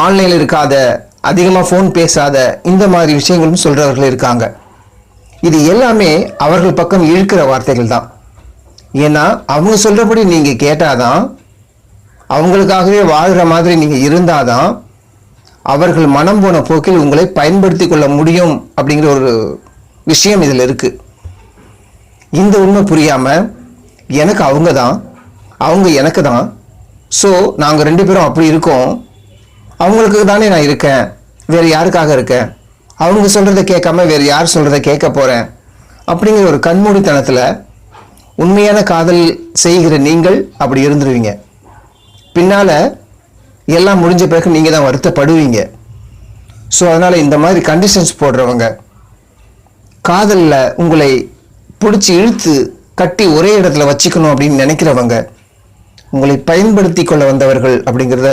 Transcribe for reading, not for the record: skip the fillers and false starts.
ஆன்லைனில் இருக்காத, அதிகமாக ஃபோன் பேசாத, இந்த மாதிரி விஷயங்களும் சொல்கிறவர்கள் இருக்காங்க. இது எல்லாமே அவர்கள் பக்கம் இழுக்கிற வார்த்தைகள் தான். ஏன்னா அவங்க சொல்கிறபடி நீங்கள் கேட்டாதான், அவங்களுக்காகவே வாழ்கிற மாதிரி நீங்கள் இருந்தாதான் அவர்கள் மனம் போன போக்கில் உங்களை பயன்படுத்தி கொள்ள முடியும் அப்படிங்கிற ஒரு விஷயம் இதில் இருக்குது. இந்த உண்மை புரியாமல் எனக்கு அவங்க தான், அவங்க எனக்கு தான், ஸோ நாங்கள் 2 பேரும் அப்படி இருக்கோம், அவங்களுக்கு தானே நான் இருக்கேன், வேறு யாருக்காக இருக்கேன், அவங்க சொல்கிறத கேட்காம வேறு யார் சொல்கிறத கேட்க போகிறேன் அப்படிங்கிற ஒரு கண்மூடித்தனத்தில் உண்மையான காதல் செய்கிற நீங்கள் அப்படி இருந்துருவீங்க. பின்னால் எல்லாம் முடிஞ்ச பிறகு நீங்கள் தான் வருத்தப்படுவீங்க. ஸோ அதனால் இந்த மாதிரி கண்டிஷன்ஸ் போடுறவங்க, காதலில் உங்களை பிடிச்சி இழுத்து கட்டி ஒரே இடத்துல வச்சுக்கணும் அப்படின்னு நினைக்கிறவங்க உங்களை பயன்படுத்தி கொள்ள வந்தவர்கள் அப்படிங்கிறத